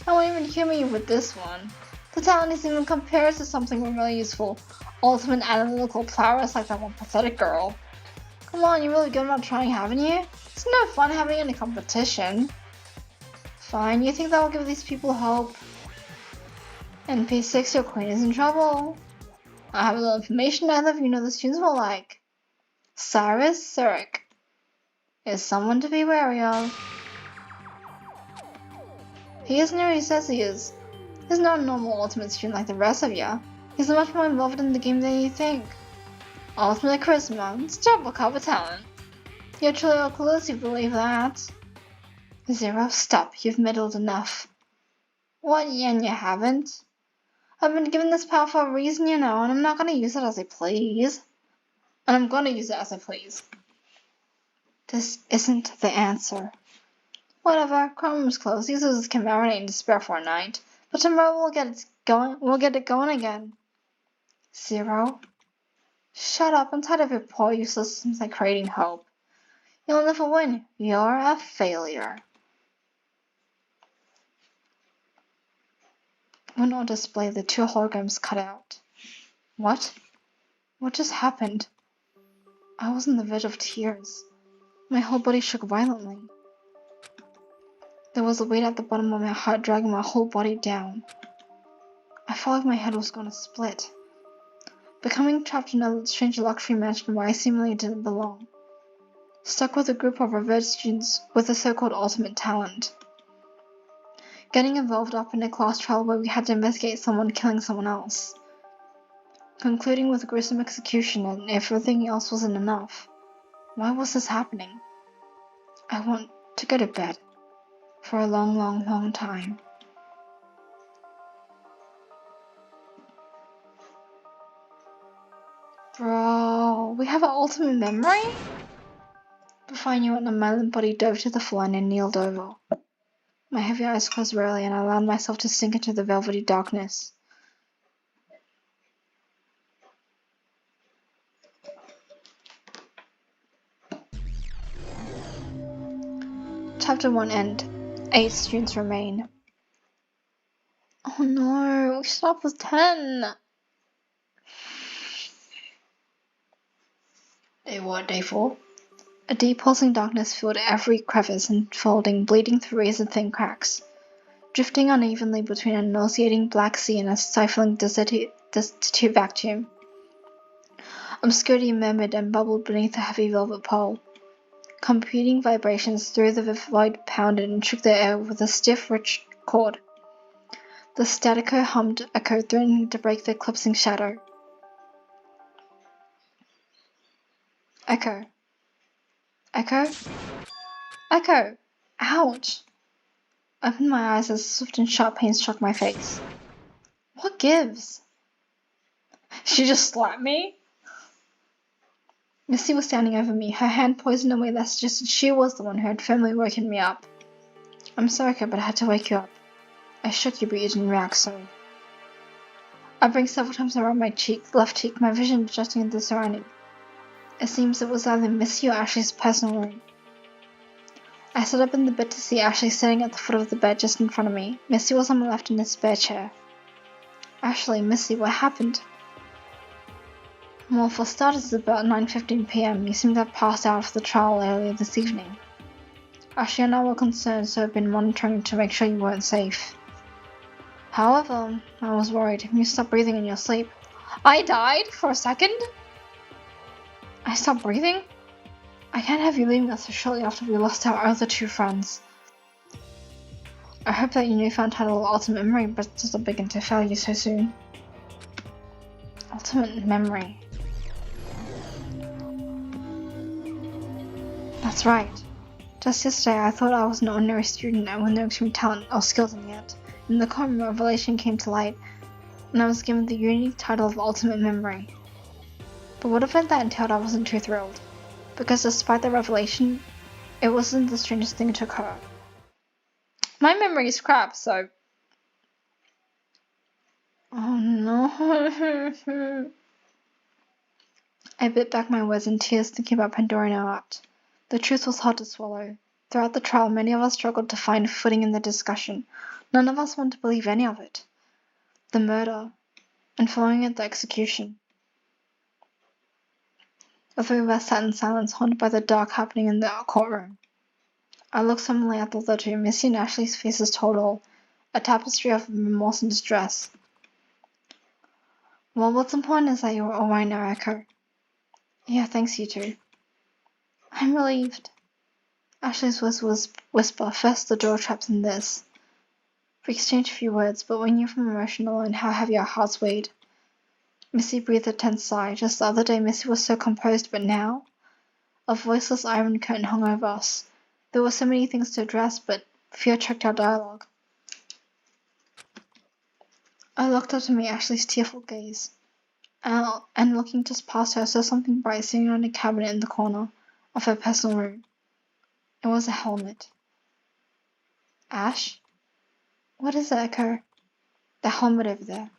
I won't even humor you with this one. The talent isn't even compared to something really useful. Ultimate analytical prowess like that one pathetic girl. Come on, you're really good about trying, haven't you? It's no fun having any competition. Fine, you think that will give these people hope? NP6, your queen is in trouble. I have a little information neither of you know the students will like. Cyrus Zurich is someone to be wary of. He isn't who he says he is. He's not a normal ultimate student like the rest of you. He's much more involved in the game than you think. Ultimate charisma, it's double cover talent. You're truly a clueless, you believe that. Zero, stop. You've meddled enough. What, and you haven't? I've been given this power for a reason, and I'm not gonna use it as I please. And I'm gonna use it as I please. This isn't the answer. Whatever, crime room's closed. These losers can marinate in despair for a night. But tomorrow we'll get it going again. Zero. Shut up, I'm tired of your poor, useless attempts at creating hope. You'll never win. You're a failure. When on display, the two holograms cut out. What? What just happened? I was on the verge of tears. My whole body shook violently. There was a weight at the bottom of my heart dragging my whole body down. I felt like my head was going to split. Becoming trapped in a strange luxury mansion where I seemingly didn't belong. Stuck with a group of revered students with a so-called ultimate talent. Getting involved up in a class trial where we had to investigate someone killing someone else. Concluding with a gruesome execution, and if everything else wasn't enough. Why was this happening? I want to go to bed. For a long, long, long time. Bro, we have an ultimate memory? Before I knew it, my limp body dove to the floor and I kneeled over. My heavy eyes closed wearily and I allowed myself to sink into the velvety darkness. Chapter 1 end. 8 students remain. Oh no, we stopped with 10! Day what? Day 4? A deep pulsing darkness filled every crevice, unfolding, bleeding through razor-thin cracks. Drifting unevenly between a nauseating black sea and a stifling destitute vacuum. Obscurity murmured and bubbled beneath a heavy velvet pole. Competing vibrations through the void pounded and shook the air with a stiff, rich chord. The statico hummed, echoed, threatening to break the eclipsing shadow. Echo. Echo? Echo! Ouch! I opened my eyes as swift and sharp pain struck my face. What gives? She just slapped me? Missy was standing over me, her hand poised in a way that suggested she was the one who had firmly woken me up. I'm sorry, but I had to wake you up. I shook you, but you didn't react, so. I blinked several times around my left cheek, my vision adjusting to the surrounding. It seems it was either Missy or Ashley's personal room. I sat up in the bed to see Ashley sitting at the foot of the bed just in front of me. Missy was on my left in a spare chair. Ashley, Missy, what happened? Well, for starters, it's about 9:15 p.m. You seem to have passed out of the trial earlier this evening. Ashley and I were concerned, so I've been monitoring to make sure you weren't safe. However, I was worried. You stopped breathing in your sleep. I died for a second? I stopped breathing? I can't have you leaving us so shortly after we lost our other two friends. I hope that your newfound title of Ultimate Memory doesn't begin to fail you so soon. Ultimate Memory. That's right. Just yesterday I thought I was an ordinary student with no extreme talent or skills, and yet, in the courtroom, a revelation came to light, and I was given the unique title of Ultimate Memory. But what event that entailed I wasn't too thrilled, because despite the revelation, it wasn't the strangest thing to occur. My memory is crap, so... Oh no... I bit back my words in tears thinking about Pandora and our art. The truth was hard to swallow. Throughout the trial, many of us struggled to find footing in the discussion. None of us wanted to believe any of it. The murder, and following it, the execution. The three of us sat in silence, haunted by the dark happening in the courtroom. I looked suddenly at the other two. Missy and Ashley's faces told all, a tapestry of remorse and distress. Well, what's important is that you're all right now, Echo. Yeah, thanks, you two. I'm relieved. Ashley's voice was whisper, first the door traps and this. We exchanged a few words, but we knew from emotion alone how heavy our hearts weighed. Missy breathed a tense sigh. Just the other day, Missy was so composed, but now? A voiceless iron curtain hung over us. There were so many things to address, but fear checked our dialogue. I looked up to meet Ashley's tearful gaze, and looking just past her, I saw something bright sitting on a cabinet in the corner of her personal room. It was a helmet. Ash? What is it, Echo? The helmet over there.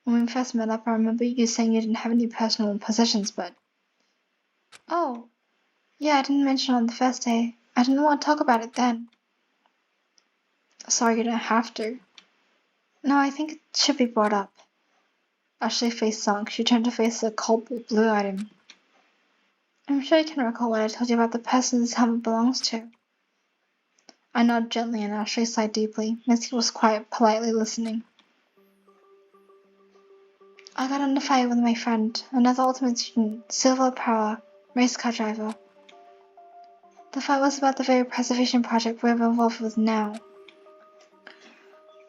When we first met up, I remember you saying you didn't have any personal possessions, but... Oh, yeah, I didn't mention it on the first day. I didn't want to talk about it then. Sorry, you don't have to. No, I think it should be brought up. Ashley's face sunk. She turned to face the cold blue at him. I'm sure you can recall what I told you about the person this helmet belongs to. I nodded gently and Ashley sighed deeply. Missy was quiet, politely listening. I got in a fight with my friend, another ultimate student, Silver Power, race car driver. The fight was about the very preservation project we're involved with now.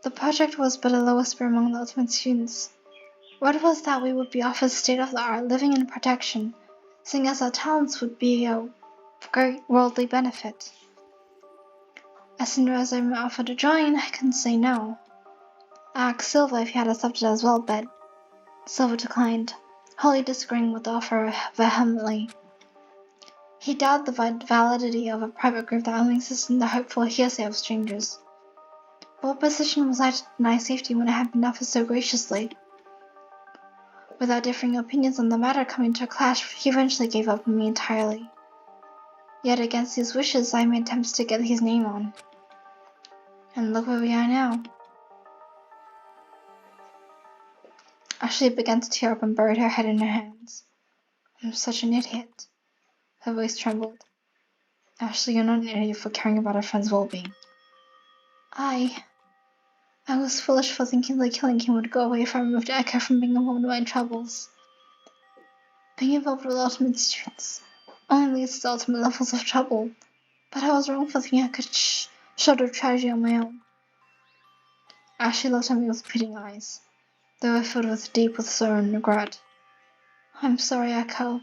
The project was but a low whisper among the ultimate students. Word was that we would be offered state-of-the-art living and protection, seeing as our talents would be a great worldly benefit. As soon as I was offered to join, I couldn't say no. I asked Silver if he had accepted as well, but Silver declined, wholly disagreeing with the offer vehemently. He doubted the validity of a private group that only existed in the hopeful hearsay of strangers. But what position was I to deny safety when it had been offered so graciously? With our differing opinions on the matter coming to a clash, he eventually gave up on me entirely. Yet against his wishes, I made attempts to get his name on. And look where we are now. Ashley began to tear up and buried her head in her hands. I'm such an idiot. Her voice trembled. Ashley, you're not an idiot for caring about a friend's well-being. I was foolish for thinking that killing him would go away if I removed Echo from being involved in my troubles. Being involved with ultimate students only leads to ultimate levels of trouble, but I was wrong for thinking I could shoulder tragedy on my own. Ashley looked at me with pleading eyes. They were filled with deep sorrow and regret. I'm sorry, Echo.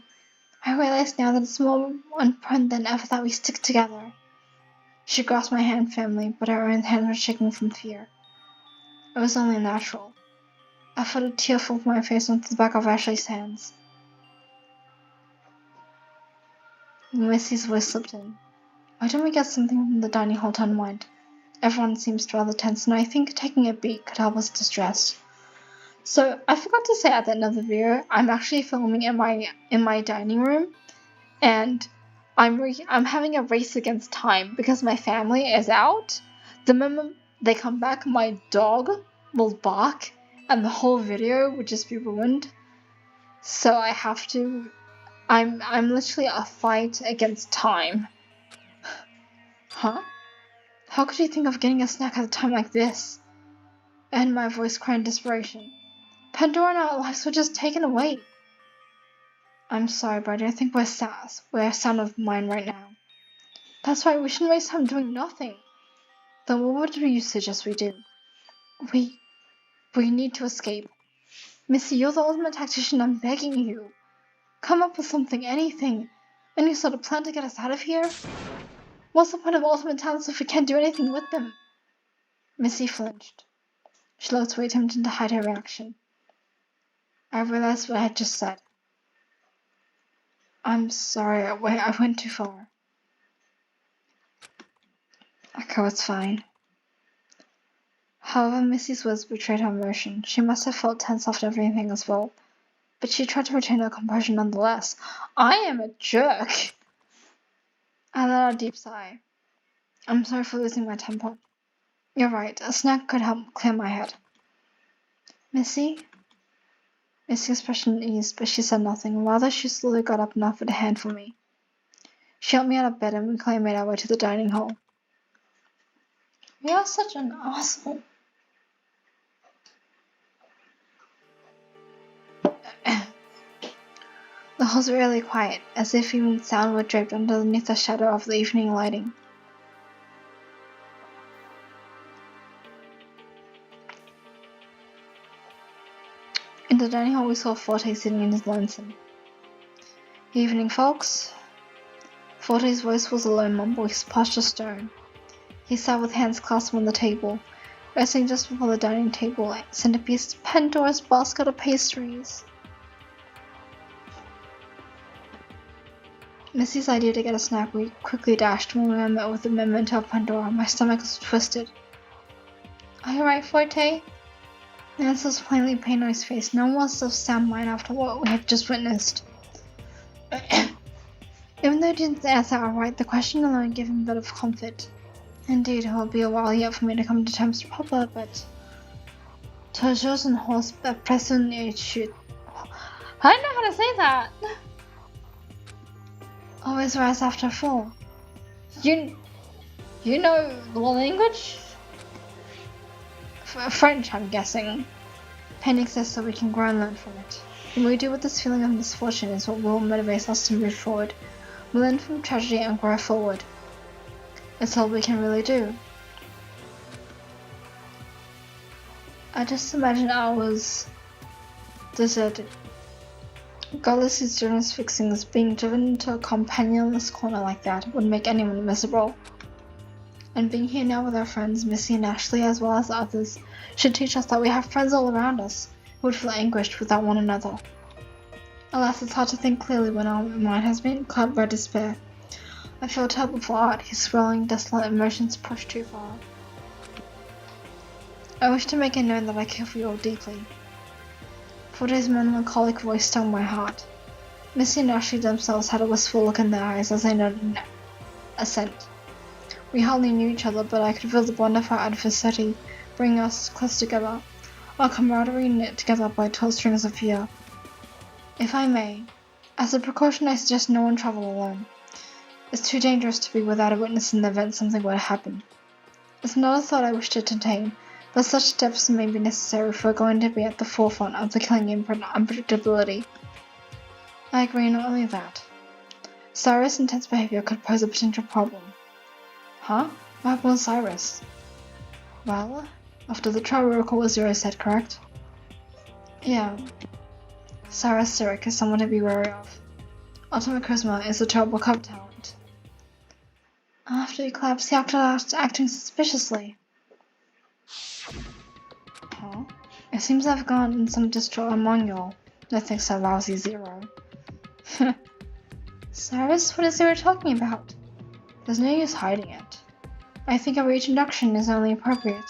I realize now that it's more important than ever that we stick together. She grasped my hand firmly, but her own hand was shaking from fear. It was only natural. I felt a tear fall from my face onto the back of Ashley's hands. Missy's voice slipped in. Why don't we get something from the dining hall to unwind? Everyone seems rather tense, and I think taking a beat could help us distress. So I forgot to say at the end of the video, I'm actually filming in my dining room, and I'm having a race against time because my family is out. The moment they come back, my dog will bark, and the whole video would just be ruined. So I have to. I'm literally a fight against time. Huh? How could you think of getting a snack at a time like this? And my voice cried in desperation. Pandora and our lives were just taken away. I'm sorry, but I don't think we're sound of mind right now. That's right, we shouldn't waste time doing nothing. Then what would you suggest we do? We need to escape. Missy, you're the ultimate tactician, I'm begging you. Come up with something, anything. Any sort of plan to get us out of here? What's the point of ultimate talents if we can't do anything with them? Missy flinched. She looked away, attempting to hide her reaction. I realized what I had just said. I'm sorry, I went too far. Echo, it's fine. However, Missy's words betrayed her emotion. She must have felt tense after everything as well. But she tried to retain her composure nonetheless. I am a jerk! I let out a deep sigh. I'm sorry for losing my temper. You're right, a snack could help clear my head. Missy? Missy's expression eased, but she said nothing. Rather, she slowly got up and offered a hand for me. She helped me out of bed and we quickly made our way to the dining hall. You're such an asshole. The hall was really quiet, as if even sound were draped underneath the shadow of the evening lighting. In the dining hall we saw Forte sitting in his lonesome. Evening, folks. Forte's voice was a low mumble, his posture stern. He sat with hands clasped on the table, resting just before the dining table centerpiece Pandora's basket of pastries. Missy's idea to get a snack quickly dashed when we were met with the memento of Pandora. My stomach was twisted. Are you alright, Forte? The answer was plainly pain on his face. No one was of sound mind after what we had just witnessed. Even though he didn't answer outright, the question alone gave him a bit of comfort. Indeed, it will be a while yet for me to come to terms with Papa, but... Toujours une horse pression et chute. I don't know how to say that! Always rise after a fall. You know the language? French, I'm guessing. Pain exists so we can grow and learn from it. What we do with this feeling of misfortune is what will motivate us to move forward. We learn from tragedy and grow forward. It's all we can really do. I just imagine I was deserted. Regardless of students' fixings, being driven into a companionless corner like that would make anyone miserable. And being here now with our friends, Missy and Ashley, as well as others, should teach us that we have friends all around us who would feel anguished without one another. Alas, it's hard to think clearly when our mind has been clouded by despair. I feel terrible for Art, his swirling, desolate emotions pushed too far. I wish to make it known that I care for you all deeply. Forte's melancholic voice stung my heart. Missy and Ashley themselves had a wistful look in their eyes as they nodded assent. We hardly knew each other, but I could feel the bond of our adversity bringing us close together, our camaraderie knit together by tall strings of fear. If I may, as a precaution I suggest no one travel alone. It's too dangerous to be without a witness in the event something were to happen. It's not a thought I wish to entertain, but such steps may be necessary if we're going to be at the forefront of the killing unpredictability. I agree, not only that. Cyrus' intense behavior could pose a potential problem. Huh? What happened with Cyrus? Well, after the trial record was Zero said, correct? Yeah. Cyrus Sirik is someone to be wary of. Ultimate Charisma is a terrible cover talent. After he collapsed, he acted out acting suspiciously. Huh? It seems I've gotten some distraught among y'all. No thanks to lousy Zero. Cyrus, what is Zero talking about? There's no use hiding it. I think a reintroduction is only appropriate.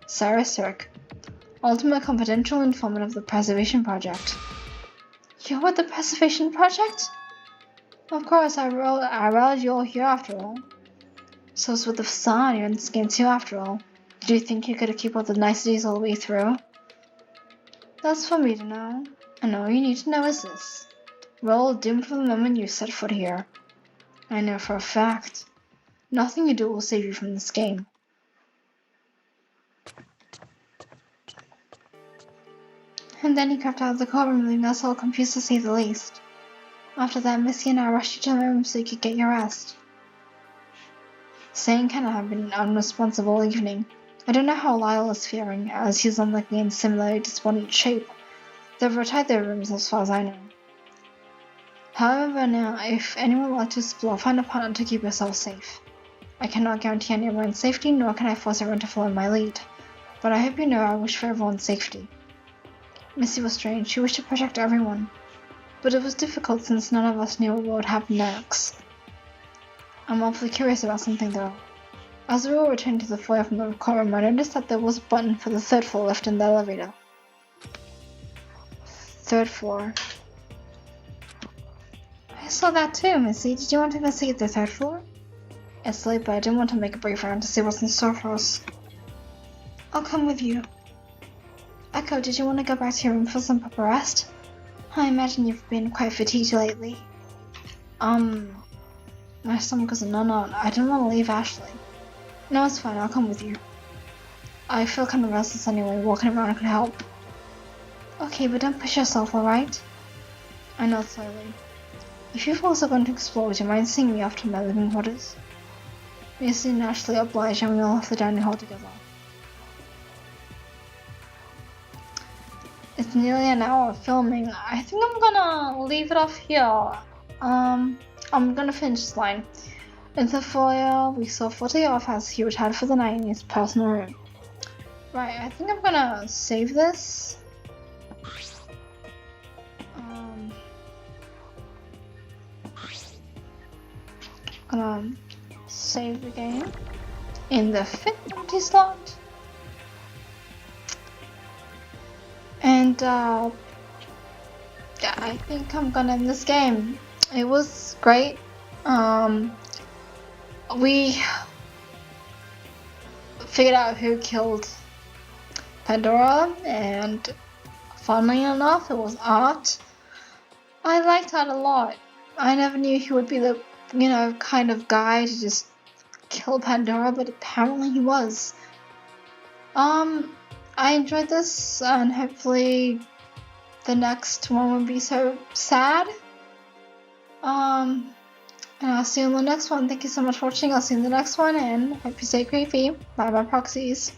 Cyrus Sirik, Ultimate Confidential Informant of the Preservation Project. You're with the Preservation Project? Of course, I rallied you all here after all. So it's with the facade you're in this game too after all. Did you think you could keep all the niceties all the way through? That's for me to know. And all you need to know is this. We're all doomed from the moment you set foot here. I know for a fact. Nothing you do will save you from this game. And then he crept out of the courtroom, leaving us all confused to say the least. After that, Missy and I rushed you to my room so you could get your rest. Saying cannot have been an unresponsible evening. I don't know how Lyle is faring, as he's unlikely in similarly despondent shape. They've retired their rooms as far as I know. However, now, if anyone would like to explore, find a partner to keep yourself safe. I cannot guarantee anyone's safety, nor can I force everyone to follow my lead. But I hope you know I wish for everyone's safety. Missy was strange. She wished to protect everyone. But it was difficult since none of us knew what would happen next. I'm awfully curious about something though. As we all returned to the foyer from the courtroom, I noticed that there was a button for the third floor left in the elevator. Third floor. I saw that too, Missy. Did you want to investigate the third floor? It's late, but I didn't want to make a brief round to see what's in store for us. I'll come with you. Echo, did you want to go back to your room for some proper rest? I imagine you've been quite fatigued lately. My stomach is no, I didn't want to leave Ashley. No, it's fine, I'll come with you. I feel kind of restless anyway, walking around could help. Okay, but don't push yourself, alright? I nod slowly. If you've also gone to explore, would you mind seeing me off to my living quarters? Missy and Ashley oblige and we all left the dining hall together. It's nearly an hour of filming. I think I'm gonna leave it off here. I'm gonna finish this line. In the foyer, we saw 40 off as he retired for the night in his personal room. Right, I think I'm gonna save this. I'm gonna save the game in the 5th empty slot. And yeah, I think I'm gonna end this game. It was great. We figured out who killed Pandora, and funnily enough, it was Art. I liked Art a lot. I never knew he would be the, kind of guy to just kill Pandora, but apparently he was. I enjoyed this, and hopefully the next one won't be so sad. And I'll see you in the next one. Thank you so much for watching. I'll see you in the next one, and hope you stay creepy. Bye bye, Proxies.